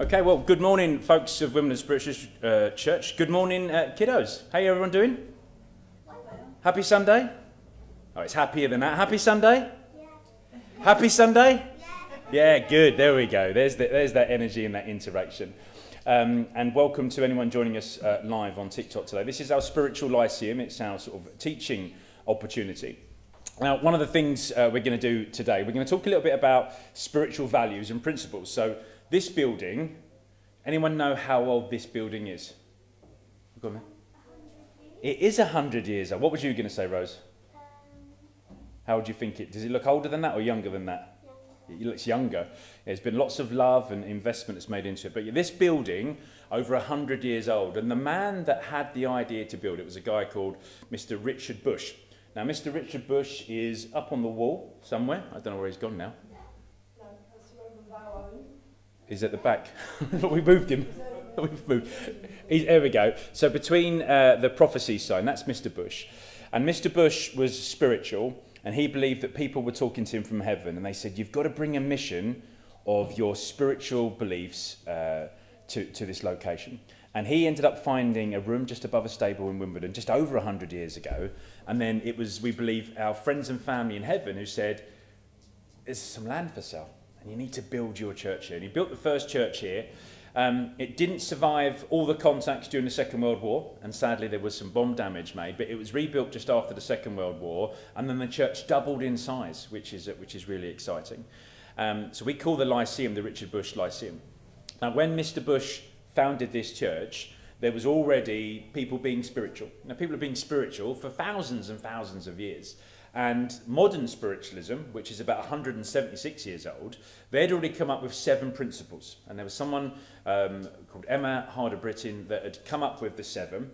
Okay, well, good morning, folks of Wimbledon Spiritualist Church. Good morning, kiddos. How everyone doing? Happy Sunday? Oh, it's happier than that. Happy Sunday? Yeah. Happy Sunday? Yeah, good. There we go. There's that energy and that interaction. And welcome to anyone joining us live on TikTok today. This is our spiritual Lyceum. It's our sort of teaching opportunity. Now, one of the things we're going to do today, we're going to talk a little bit about spiritual values and principles. So this building, anyone know how old this building is? Go on, man. It is 100 years old. What was you going to say, Rose? How would you think it? Does it look older than that or younger than that? It looks younger. There's been lots of love and investment that's made into it. But this building, over 100 years old, and the man that had the idea to build it was a guy called Mr. Richard Bush. Now, Mr. Richard Bush is up on the wall somewhere. I don't know where he's gone now. No, that's the Roman. He's at the back. We moved him. We've moved. There we go. So between the prophecy sign, that's Mr. Bush. And Mr. Bush was spiritual, and he believed that people were talking to him from heaven, and they said, you've got to bring a mission of your spiritual beliefs to this location. And he ended up finding a room just above a stable in Wimbledon just over 100 years ago. And then it was, we believe, our friends and family in heaven who said, there's some land for sale and you need to build your church here. And he built the first church here. It didn't survive all the contacts during the Second World War, and sadly there was some bomb damage made, but it was rebuilt just after the Second World War, and then the church doubled in size, which is really exciting. So we call the Lyceum the Richard Bush Lyceum. Now, when Mr. Bush founded this church, there was already people being spiritual. Now, people have been spiritual for thousands and thousands of years. And modern spiritualism, which is about 176 years old, they'd already come up with 7 principles. And there was someone called Emma Harder-Brittain that had come up with the 7.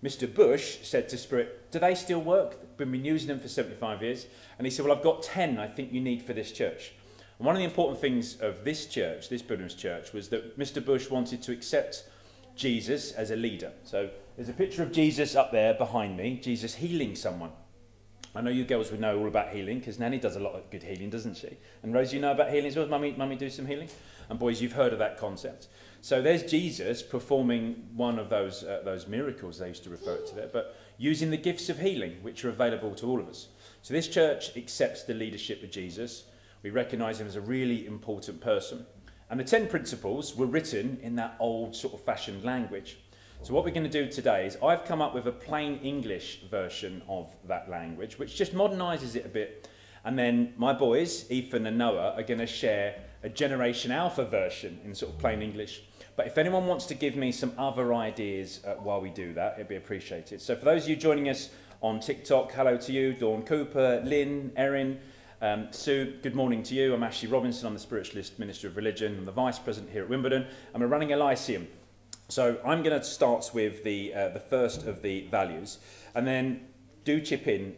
Mr. Bush said to Spirit, do they still work? We've been using them for 75 years. And he said, well, I've got 10 I think you need for this church. And one of the important things of this church, this Buildings Church, was that Mr. Bush wanted to accept Jesus as a leader. So there's a picture of Jesus up there behind me, Jesus healing someone. I know you girls would know all about healing because Nanny does a lot of good healing, doesn't she? And Rose, you know about healing as well? Mummy do some healing? And boys, you've heard of that concept. So there's Jesus performing one of those miracles, they used to refer to there, but using the gifts of healing, which are available to all of us. So this church accepts the leadership of Jesus. We recognise him as a really important person. And the 10 principles were written in that old sort of fashioned language. So what we're going to do today is I've come up with a plain English version of that language, which just modernises it a bit. And then my boys, Ethan and Noah, are going to share a Generation Alpha version in sort of plain English. But if anyone wants to give me some other ideas while we do that, it'd be appreciated. So for those of you joining us on TikTok, hello to you, Dawn Cooper, Lynn, Erin, Sue, good morning to you. I'm Ashley Robinson. I'm the Spiritualist Minister of Religion. I'm the Vice President here at Wimbledon, and we're running a Lyceum. So I'm going to start with the first of the values, and then do chip in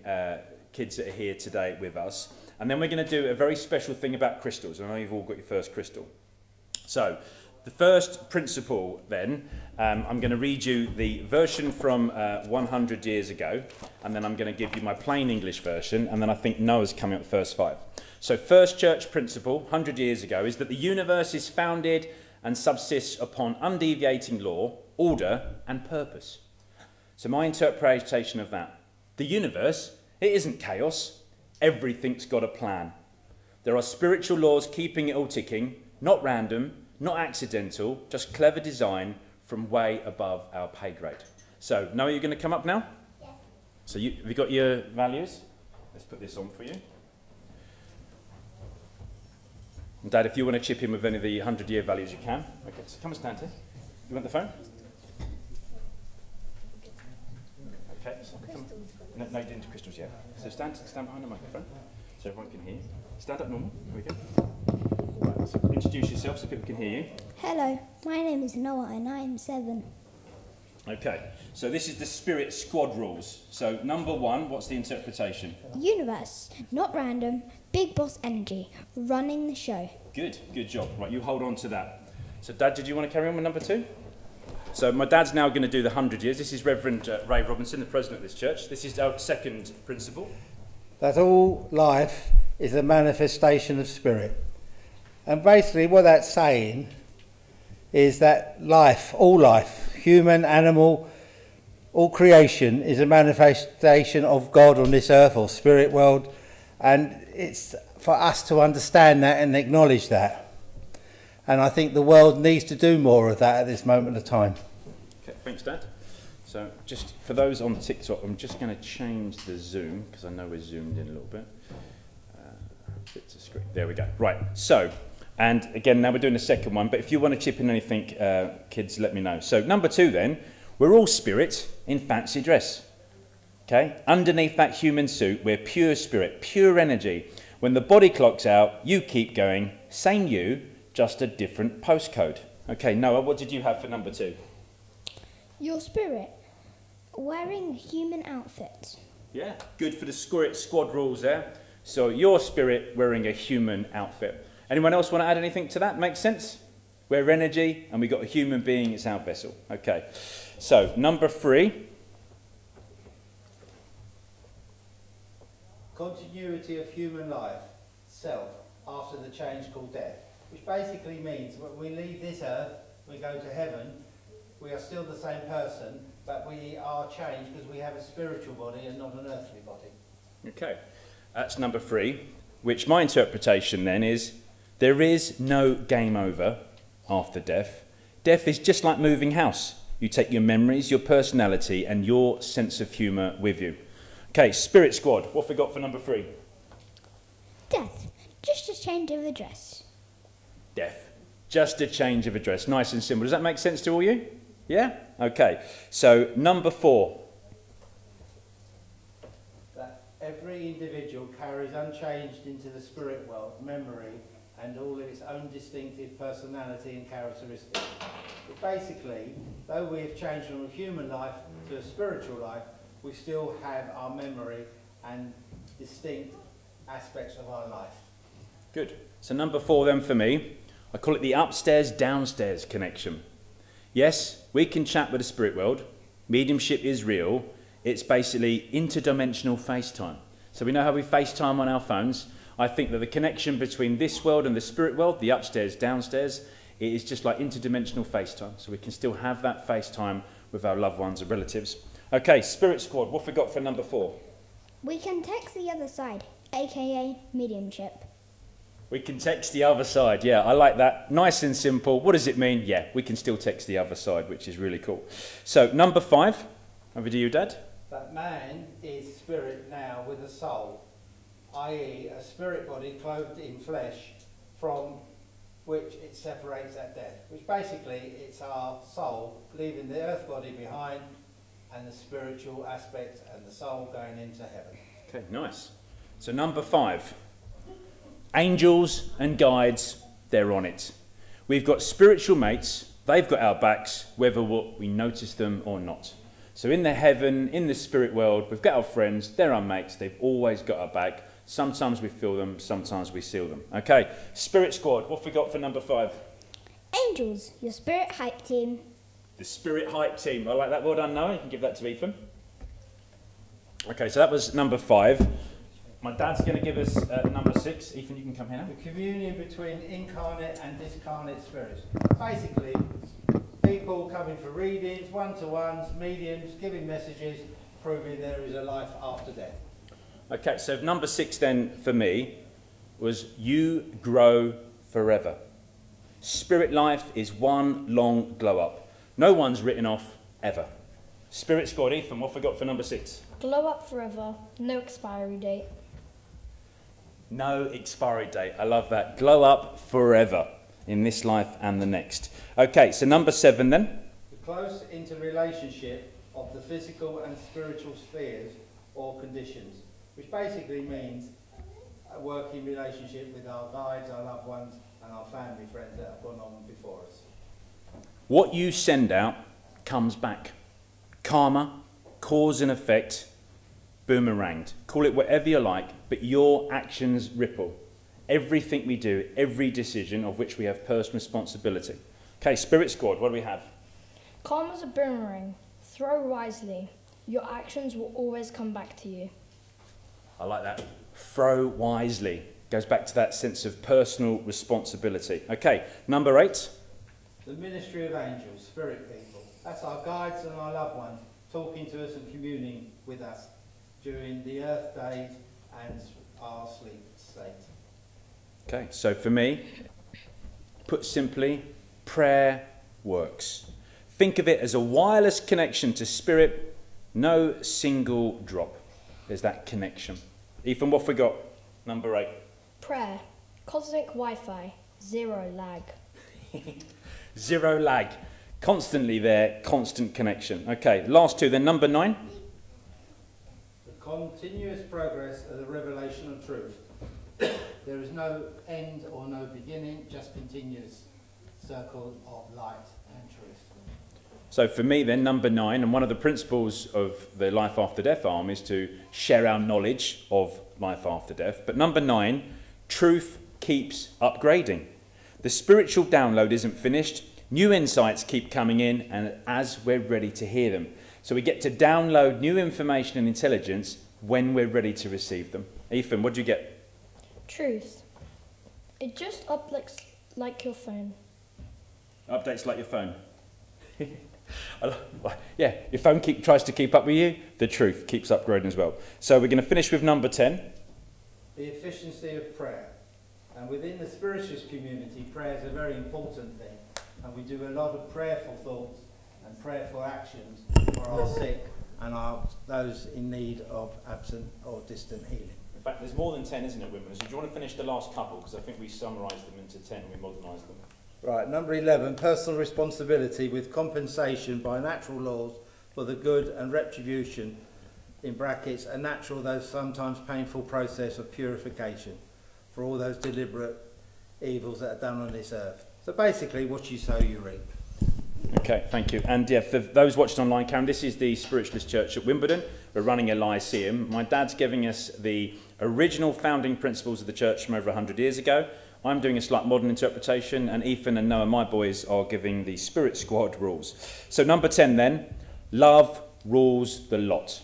kids that are here today with us. And then we're going to do a very special thing about crystals. I know you've all got your first crystal. So the first principle then, I'm going to read you the version from 100 years ago, and then I'm going to give you my plain English version, and then I think Noah's coming up with verse 5. So first church principle, 100 years ago, is that the universe is founded and subsists upon undeviating law, order, and purpose. So my interpretation of that, the universe, it isn't chaos. Everything's got a plan. There are spiritual laws keeping it all ticking, not random, not accidental, just clever design from way above our pay grade. So, Noah, you're going to come up now? Yes. So have you got your values? Let's put this on for you. And Dad, if you want to chip in with any of the 100-year values, you can. Okay, so come and stand here. You want the phone? Okay. So no, you didn't do crystals yet. So stand behind the microphone so everyone can hear you. Stand up normal. There we go. Right, so introduce yourself so people can hear you. Hello, my name is Noah and I am 7. Okay, so this is the Spirit Squad rules. So number 1, what's the interpretation? Universe, not random, big boss energy, running the show. Good job. Right, you hold on to that. So Dad, did you want to carry on with number 2? So my dad's now going to do the 100 years. This is Reverend Ray Robinson, the president of this church. This is our second principle. That all life is a manifestation of spirit. And basically what that's saying is that all life, human, animal, all creation is a manifestation of God on this earth or spirit world, and it's for us to understand that and acknowledge that. And I think the world needs to do more of that at this moment of time. Okay, thanks, Dad. So just for those on TikTok, I'm just going to change the zoom because I know we're zoomed in a little bit. Bits of screen. There we go. Right. So, and again, now we're doing the second one. But if you want to chip in anything, kids, let me know. So number 2, then, we're all spirit in fancy dress. Okay. Underneath that human suit, we're pure spirit, pure energy. When the body clocks out, you keep going. Same you, just a different postcode. Okay, Noah, what did you have for number 2? Your spirit, wearing a human outfit. Yeah, good for the squad rules there. So your spirit wearing a human outfit. Anyone else want to add anything to that? Makes sense? We're energy and we got a human being, it's our vessel. Okay, so number 3. Continuity of human life, self, after the change called death, which basically means when we leave this earth, we go to heaven, we are still the same person, but we are changed because we have a spiritual body and not an earthly body. Okay, that's number 3, which my interpretation then is there is no game over after death. Death is just like moving house. You take your memories, your personality and your sense of humour with you. Okay, Spirit Squad, what have we got for number 3? Death, just a change of address. Death, just a change of address. Nice and simple. Does that make sense to all you? Yeah? Okay, so number 4. That every individual carries unchanged into the spirit world, memory, and all of its own distinctive personality and characteristics. But basically, though we have changed from a human life to a spiritual life, we still have our memory and distinct aspects of our life. Good. So number 4 then for me, I call it the upstairs-downstairs connection. Yes, we can chat with the spirit world. Mediumship is real. It's basically interdimensional FaceTime. So we know how we FaceTime on our phones. I think that the connection between this world and the spirit world, the upstairs, downstairs, it is just like interdimensional FaceTime. So we can still have that FaceTime with our loved ones and relatives. Okay, Spirit Squad, what have we got for number 4? We can text the other side, aka mediumship. We can text the other side. Yeah, I like that. Nice and simple. What does it mean? Yeah, we can still text the other side, which is really cool. So, number 5. Over to you, Dad. That man is spirit now with a soul, i.e. a spirit body clothed in flesh from which it separates at death. Which basically, it's our soul leaving the earth body behind and the spiritual aspect and the soul going into heaven. Okay, nice. So, number 5. Angels and guides, they're on it. We've got spiritual mates, they've got our backs, whether we notice them or not. So in the heaven, in the spirit world, we've got our friends, they're our mates, they've always got our back. Sometimes we feel them, sometimes we seal them. Okay, Spirit Squad, what have we got for number 5? Angels, your spirit hype team. The Spirit Hype Team. I like that. Well done, Noah. You can give that to Ethan. Okay, so that was number 5. My dad's going to give us number 6. Ethan, you can come here now. The communion between incarnate and discarnate spirits. Basically, people coming for readings, one-to-ones, mediums, giving messages, proving there is a life after death. Okay, so number 6 then for me was you grow forever. Spirit life is one long glow up. No one's written off ever. Spirit Squad, Ethan, what have we got for number 6? Glow up forever, no expiry date. No expiry date. I love that. Glow up forever in this life and the next. Okay, so number 7 then. The close interrelationship of the physical and spiritual spheres or conditions, which basically means a working relationship with our guides, our loved ones, and our family friends that have gone on before us. What you send out comes back. Karma, cause and effect, boomeranged. Call it whatever you like, but your actions ripple. Everything we do, every decision of which we have personal responsibility. Okay, Spirit Squad, what do we have? Karma's a boomerang. Throw wisely. Your actions will always come back to you. I like that. Throw wisely. Goes back to that sense of personal responsibility. Okay, number 8. The ministry of angels, spirit people. That's our guides and our loved ones talking to us and communing with us during the earth days and our sleep state. Okay, so for me, put simply, prayer works. Think of it as a wireless connection to spirit, no single drop. There's that connection. Ethan, what have we got? Number 8. Prayer. Cosmic Wi-Fi. Zero lag. Zero lag. Constantly there, constant connection. Okay, last 2 then. Number 9. The continuous progress of the revelation of truth. There is no end or no beginning, just continuous circle of light and truth. So for me then, number 9, and one of the principles of the Life After Death arm is to share our knowledge of life after death. But number 9, truth keeps upgrading. The spiritual download isn't finished. New insights keep coming in, and as we're ready to hear them. So we get to download new information and intelligence when we're ready to receive them. Ethan, what do you get? Truth. It just updates like your phone. Updates like your phone. Yeah, your phone tries to keep up with you. The truth keeps upgrading as well. So we're going to finish with number 10. The efficiency of prayer. And within the spiritualist community, prayer is a very important thing. And we do a lot of prayerful thoughts and prayerful actions for our sick and those in need of absent or distant healing. In fact, there's more than 10, isn't it, Wimbledon? So do you want to finish the last couple? Because I think we summarised them into 10 and we modernised them. Right, number 11, personal responsibility with compensation by natural laws for the good and retribution, in brackets, a natural though sometimes painful process of purification for all those deliberate evils that are done on this earth. So basically, what you sow, you reap. Okay, thank you. And yeah, for those watching online, Karen, this is the Spiritualist Church at Wimbledon. We're running a Lyceum. My dad's giving us the original founding principles of the church from over 100 years ago. I'm doing a slight modern interpretation, and Ethan and Noah, my boys, are giving the Spirit Squad rules. So number 10 then, love rules the lot.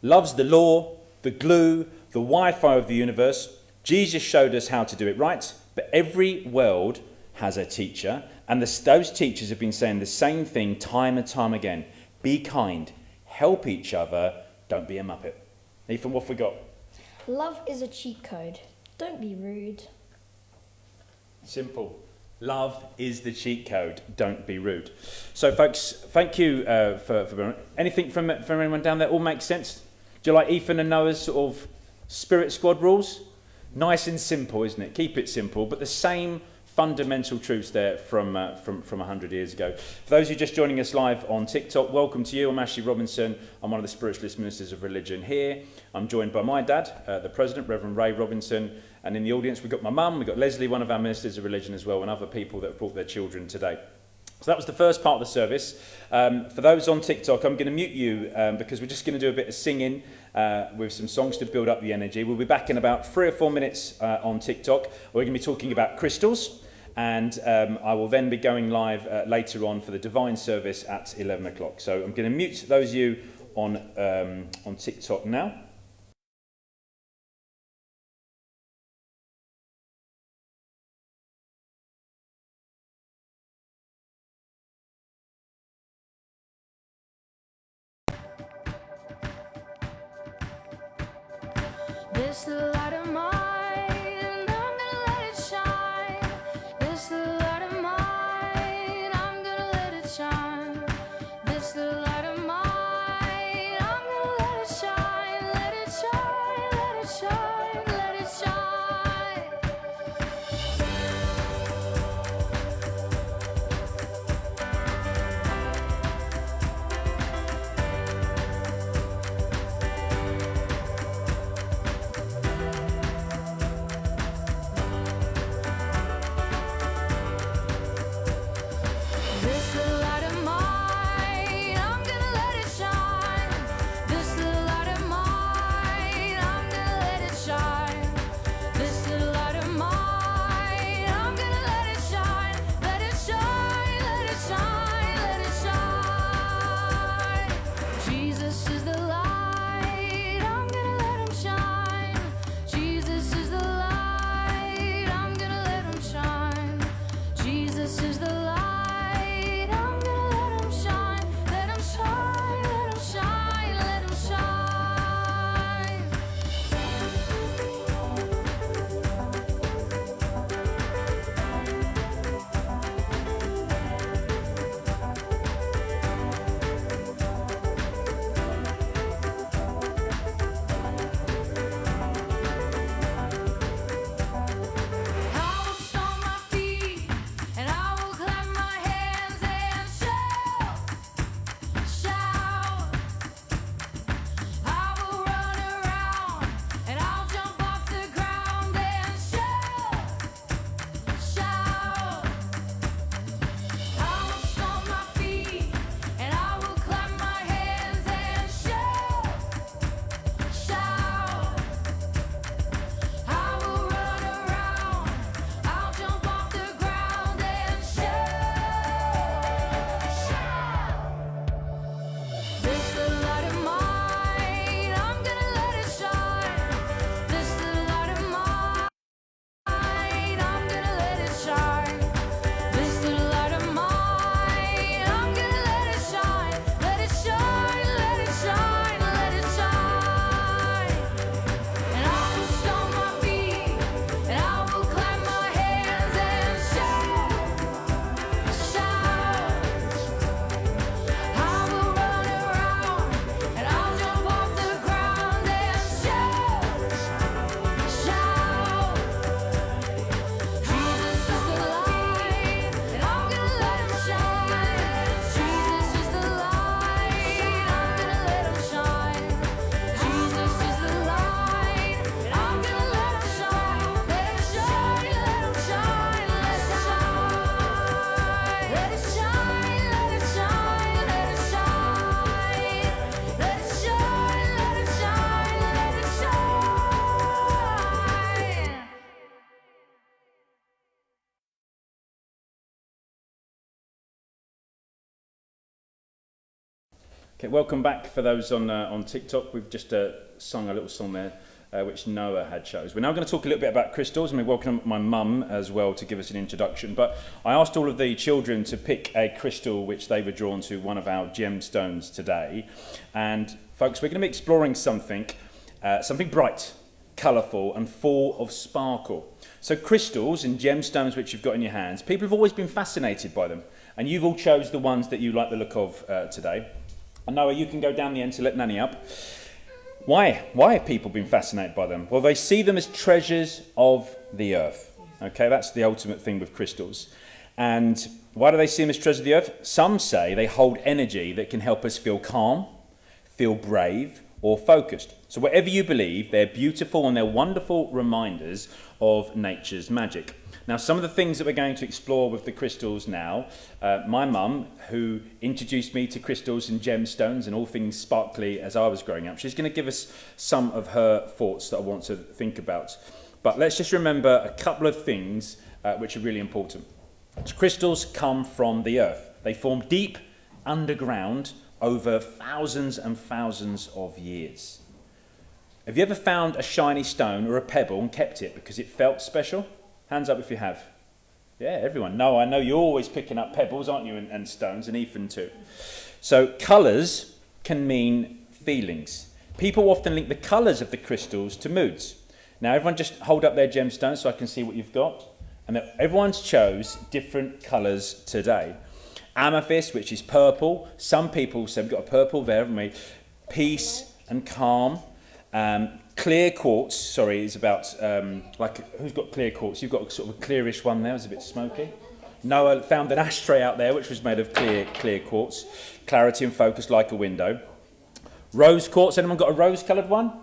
Love's the law, the glue, the Wi-Fi of the universe. Jesus showed us how to do it right, but every world has a teacher, and those teachers have been saying the same thing time and time again. Be kind, help each other, don't be a muppet. Ethan, what have we got? Love is a cheat code. Don't be rude. Simple. Love is the cheat code. Don't be rude. So, folks, thank you for anything from anyone down there. All makes sense? Do you like Ethan and Noah's sort of Spirit Squad rules? Nice and simple, isn't it? Keep it simple, but the same fundamental truths there from 100 years ago. For those of you just joining us live on TikTok, welcome to you. I'm Ashley Robinson. I'm one of the Spiritualist Ministers of Religion here. I'm joined by my dad, the President, Reverend Ray Robinson. And in the audience, we've got my mum, we've got Leslie, one of our Ministers of Religion as well, and other people that have brought their children today. So that was the first part of the service. For those on TikTok, I'm going to mute you because we're just going to do a bit of singing with some songs to build up the energy. We'll be back in about 3 or 4 minutes on TikTok. We're going to be talking about crystals, and I will then be going live later on for the Divine Service at 11 o'clock. So I'm going to mute those of you on TikTok now. This the light of mine, I'm gonna let it shine. This the light of mine, I'm gonna let it shine. This the light of mine, I'm gonna let it shine. Let it shine, let it shine, let it shine. Okay, welcome back for those on TikTok. We've just sung a little song there, which Noah had chose. We're now going to talk a little bit about crystals, and we welcome my mum as well to give us an introduction. But I asked all of the children to pick a crystal which they were drawn to, one of our gemstones today. And folks, we're going to be exploring something bright, colourful, and full of sparkle. So crystals and gemstones which you've got in your hands, people have always been fascinated by them. And you've all chose the ones that you like the look of today. And Noah, you can go down the end to let Nanny up. Why have people been fascinated by them? Well, they see them as treasures of the earth. Okay, that's the ultimate thing with crystals. And why do they see them as treasures of the earth? Some say they hold energy that can help us feel calm, feel brave, or focused. So whatever you believe, they're beautiful and they're wonderful reminders of nature's magic. Now, some of the things that we're going to explore with the crystals now, my mum, who introduced me to crystals and gemstones and all things sparkly as I was growing up, she's going to give us some of her thoughts that I want to think about. But let's just remember a couple of things which are really important. So crystals come from the earth. They form deep underground over thousands and thousands of years. Have you ever found a shiny stone or a pebble and kept it because it felt special? Hands up if you have. Yeah, everyone. No, I know you're always picking up pebbles, aren't you, and stones, and Ethan too. So colours can mean feelings. People often link the colours of the crystals to moods. Now, everyone just hold up their gemstones so I can see what you've got. And everyone's chose different colours today. Amethyst, which is purple. Some people say, we've got a purple there, haven't we? Peace and calm. Clear quartz, is about, who's got clear quartz? You've got sort of a clearish one there, it's a bit smoky. Noah found an ashtray out there which was made of clear quartz. Clarity and focus like a window. Rose quartz, anyone got a rose-coloured one?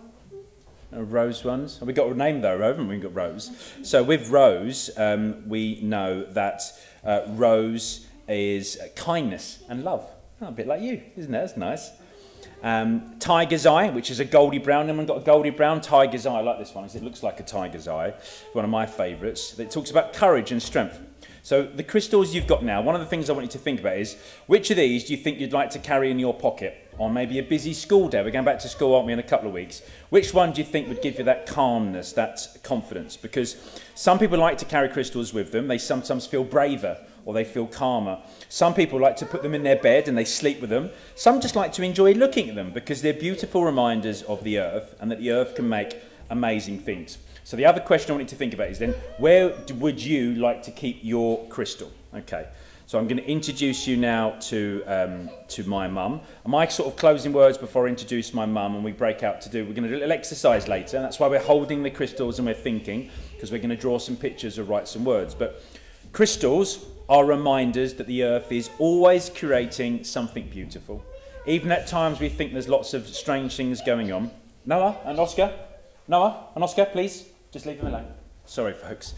No rose ones. We got a name though, haven't we? We've got rose. So with rose, we know that rose is kindness and love. Oh, a bit like you, isn't it? That's nice. Tiger's eye, which is a goldy brown. Anyone got a goldy brown? Tiger's eye. I like this one because it looks like a tiger's eye. One of my favourites. It talks about courage and strength. So the crystals you've got now, one of the things I want you to think about is, which of these do you think you'd like to carry in your pocket on maybe a busy school day? We're going back to school, aren't we, in a couple of weeks? Which one do you think would give you that calmness, that confidence? Because some people like to carry crystals with them. They sometimes feel braver or they feel calmer. Some people like to put them in their bed and they sleep with them. Some just like to enjoy looking at them because they're beautiful reminders of the earth and that the earth can make amazing things. So the other question I want you to think about is then, where would you like to keep your crystal? Okay, so I'm going to introduce you now to my mum. My sort of closing words before I introduce my mum and we break out to do, we're going to do a little exercise later, and that's why we're holding the crystals and we're thinking, because we're going to draw some pictures or write some words. But crystals are reminders that the earth is always creating something beautiful. Even at times we think there's lots of strange things going on. Noah and Oscar, please, just leave them alone. Sorry, folks.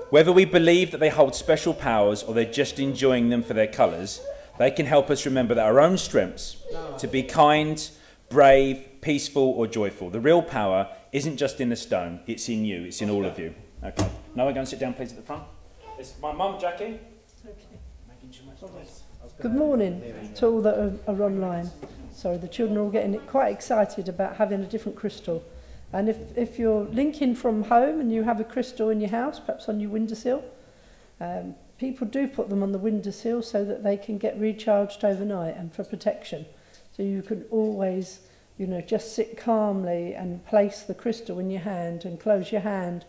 Whether we believe that they hold special powers or they're just enjoying them for their colours, they can help us remember that our own strengths, to be kind, brave, peaceful or joyful. The real power isn't just in the stone, it's in you, it's in all of you. Okay. Noah, go and sit down please at the front. It's my mum, Jackie. Good morning to all that are online. Sorry, the children are all getting quite excited about having a different crystal. And if you're linking from home and you have a crystal in your house, perhaps on your windowsill, people do put them on the windowsill so that they can get recharged overnight and for protection. So you can always, just sit calmly and place the crystal in your hand and close your hand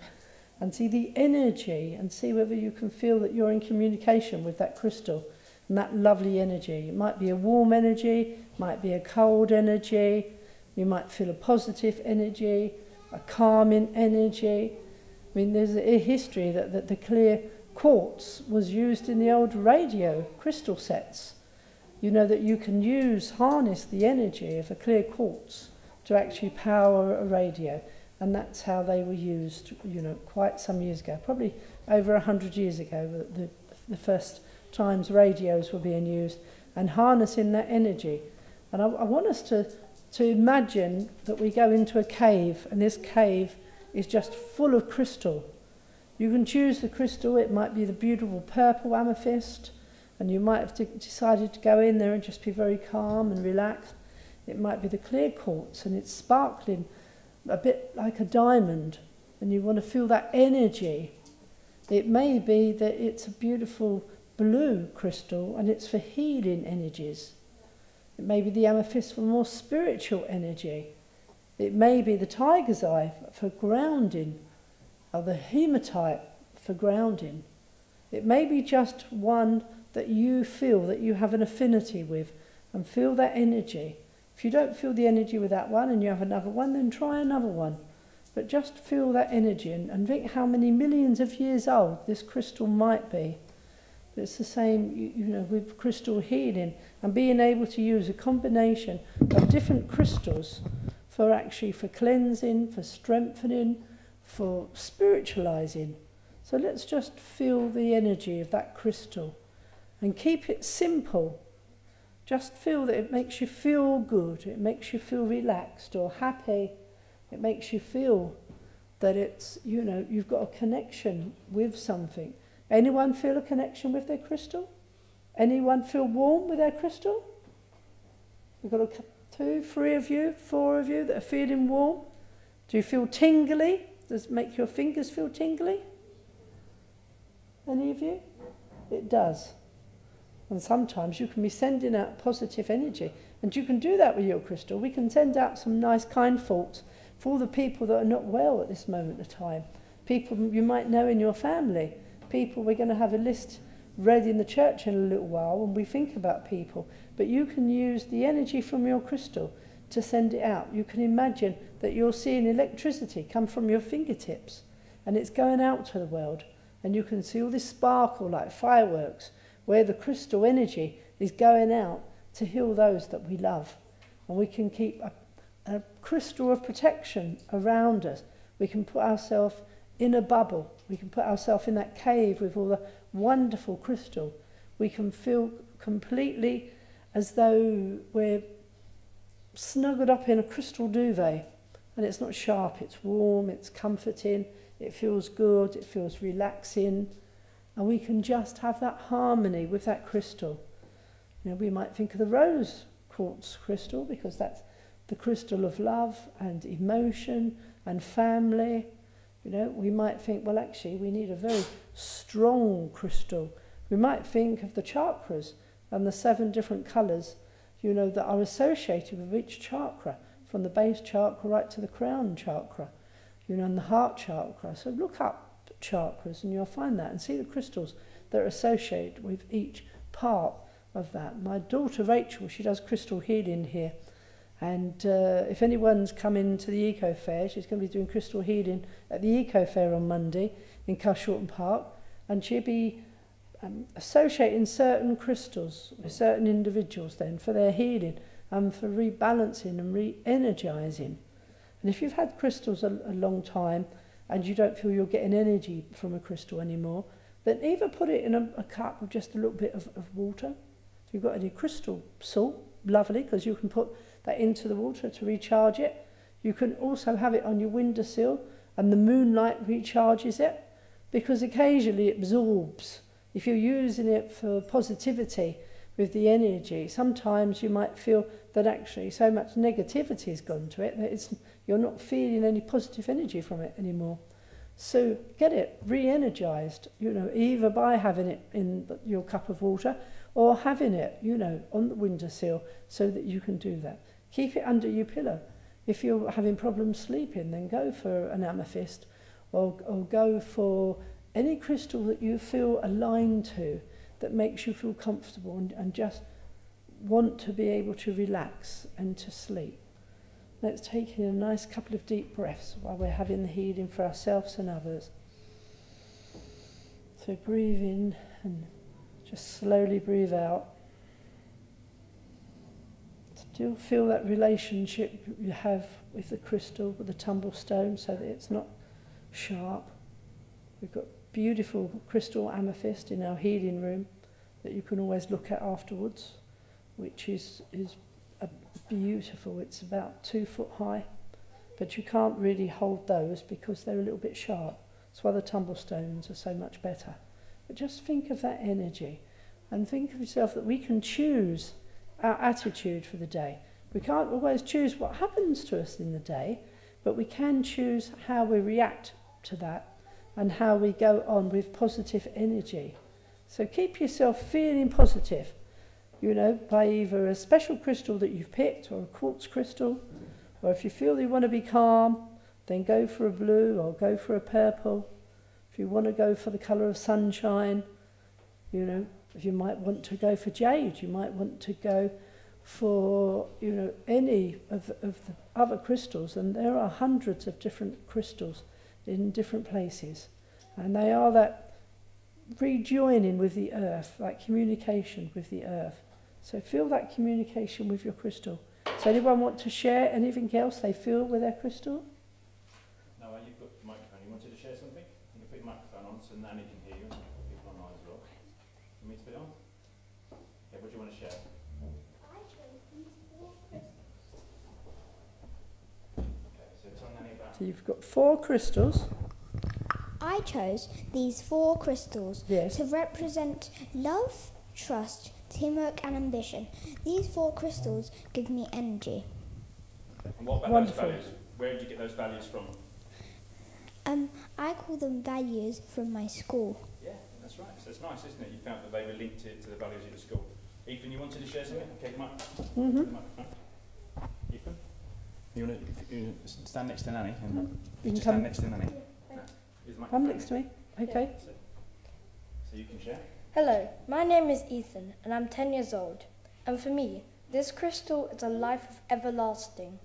and see the energy and see whether you can feel that you're in communication with that crystal and that lovely energy. It might be a warm energy, might be a cold energy, you might feel a positive energy, a calming energy. I mean, there's a history that the clear quartz was used in the old radio crystal sets. You know that you can harness the energy of a clear quartz to actually power a radio. And that's how they were used, quite some years ago, probably over 100 years ago, the first times radios were being used and harnessing that energy. And I want us to imagine that we go into a cave and this cave is just full of crystal. You can choose the crystal. It might be the beautiful purple amethyst, And you might have decided to go in there and just be very calm and relaxed. It might be the clear quartz and it's sparkling a bit like a diamond and you want to feel that energy. It may be that it's a beautiful blue crystal and it's for healing energies. It may be the amethyst for more spiritual energy. It may be the tiger's eye for grounding, or the hematite for grounding. It may be just one that you feel that you have an affinity with, and feel that energy. If you don't feel the energy with that one and you have another one, then try another one. But just feel that energy and think how many millions of years old this crystal might be. But it's the same, you know, with crystal healing and being able to use a combination of different crystals for cleansing, for strengthening, for spiritualizing. So let's just feel the energy of that crystal and keep it simple. Just feel that it makes you feel good, it makes you feel relaxed or happy, it makes you feel that it's, you know, you've got a connection with something. Anyone feel a connection with their crystal? Anyone feel warm with their crystal? We've got 2, 3 of you, 4 of you that are feeling warm. Do you feel tingly? Does it make your fingers feel tingly? Any of you? It does. And sometimes you can be sending out positive energy. And you can do that with your crystal. We can send out some nice kind thoughts for all the people that are not well at this moment of time. People you might know in your family. People, we're going to have a list read in the church in a little while when we think about people. But you can use the energy from your crystal to send it out. You can imagine that you're seeing electricity come from your fingertips and it's going out to the world. And you can see all this sparkle like fireworks where the crystal energy is going out to heal those that we love. And we can keep a crystal of protection around us. We can put ourselves in a bubble. We can put ourselves in that cave with all the wonderful crystal. We can feel completely as though we're snuggled up in a crystal duvet. And it's not sharp, it's warm, it's comforting, it feels good, it feels relaxing. And we can just have that harmony with that crystal. You know, we might think of the rose quartz crystal because that's the crystal of love and emotion and family. You know, we might think, well, actually, we need a very strong crystal. We might think of the chakras and the 7 different colours, you know, that are associated with each chakra, from the base chakra right to the crown chakra, you know, and the heart chakra. So look up chakras and you'll find that and see the crystals that are associated with each part of that. My daughter Rachel, she does crystal healing here. And if anyone's coming to the Eco Fair, she's going to be doing crystal healing at the Eco Fair on Monday in Cushorton Park. And she'll be associating certain crystals with certain individuals then for their healing and for rebalancing and re-energising. And if you've had crystals a long time and you don't feel you're getting energy from a crystal anymore, then either put it in a cup with just a little bit of water. If you've got any crystal salt, lovely, because you can put that into the water to recharge it. You can also have it on your windowsill and the moonlight recharges it, because occasionally it absorbs. If you're using it for positivity with the energy, sometimes you might feel that actually so much negativity has gone to it that you're not feeling any positive energy from it anymore. So get it re-energized, you know, either by having it in your cup of water or having it, you know, on the windowsill so that you can do that. Keep it under your pillow. If you're having problems sleeping, then go for an amethyst or go for any crystal that you feel aligned to, that makes you feel comfortable and just want to be able to relax and to sleep. Let's take in a nice couple of deep breaths while we're having the healing for ourselves and others. So breathe in and just slowly breathe out. Still feel that relationship you have with the crystal, with the tumble stone, so that it's not sharp. We've got beautiful crystal amethyst in our healing room that you can always look at afterwards, which is beautiful. It's about 2 foot high, but you can't really hold those because they're a little bit sharp. That's why the tumble stones are so much better. But just think of that energy And think of yourself that we can choose our attitude for the day. We can't always choose what happens to us in the day, but we can choose how we react to that and how we go on with positive energy. So keep yourself feeling positive, you know, by either a special crystal that you've picked or a quartz crystal, or if you feel you want to be calm, then go for a blue or go for a purple. If you want to go for the colour of sunshine, you know, if you might want to go for jade, you might want to go for, you know, any of the other crystals, and there are hundreds of different crystals in different places, and they are that rejoining with the earth, that communication with the earth. So feel that communication with your crystal. Does anyone want to share anything else they feel with their crystal? No, you've got the microphone. You wanted to share something? You can put your microphone on so Nanny can hear you. People online as well. You want me to put it on? Okay, what do you want to share? Okay, so tell Nanny about... So you've got 4 crystals. I chose these 4 crystals Yes. to represent love, trust, teamwork and ambition. These 4 crystals give me energy. And what about Wonderful. those values? Where did you get those values from? I call them values from my school. Yeah, that's right. So it's nice, isn't it? You found that they were linked to the values of the school. Ethan, you wanted to share something? Okay, come on. Mm-hmm. The microphone. Ethan? You want to stand next to Nanny? And You can just come- stand next to Nanny. No. Here's the Come microphone. next to me. Okay. So you can share. Hello, my name is Ethan and I'm 10 years old. And for me, this crystal is a life of everlasting.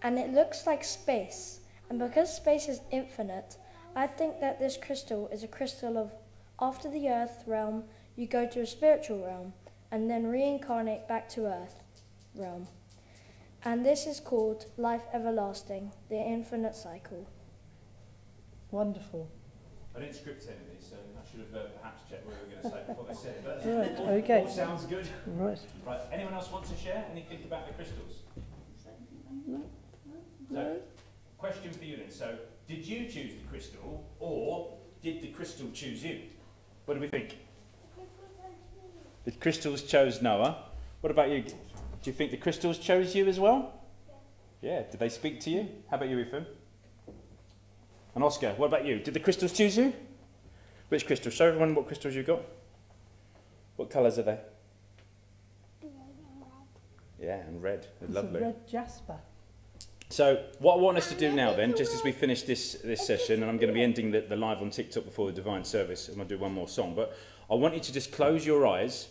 And it looks like space. And because space is infinite, I think that this crystal is a crystal of after the earth realm, you go to a spiritual realm and then reincarnate back to earth realm. And this is called life everlasting, the infinite cycle. Wonderful. I didn't script any of these, so I should have perhaps checked what we were going to say before they said it. But Right, all, okay. all sounds good. Right. Right, anyone else want to share anything about the crystals? No. So, question for you then. So, did you choose the crystal, or did the crystal choose you? What do we think? The crystals chose Noah. What about you? Do you think the crystals chose you as well? Yeah. Did they speak to you? How about you, Ethan? And Oscar, what about you? Did the crystals choose you? Which crystals? Show everyone what crystals you got. What colours are they? Yeah, and red. They're It's lovely. a red jasper. So what I want us to do now then, just as we finish this session, and I'm going to be ending the live on TikTok before the Divine Service, I'm going to do one more song, but I want you to just close your eyes,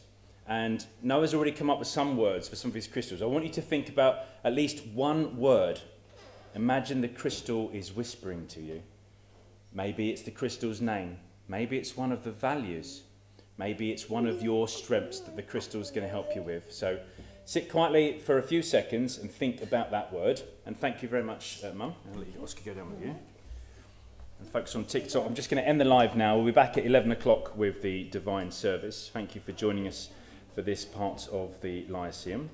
and Noah's already come up with some words for some of his crystals. I want you to think about at least one word. Imagine the crystal is whispering to you. Maybe it's the crystal's name. Maybe it's one of the values. Maybe it's one of your strengths that the crystal's going to help you with. So sit quietly for a few seconds and think about that word. And thank you very much, Mum. I'll let you, Oscar, go down with you. And folks on TikTok, I'm just going to end the live now. We'll be back at 11 o'clock with the Divine Service. Thank you for joining us for this part of the Lyceum.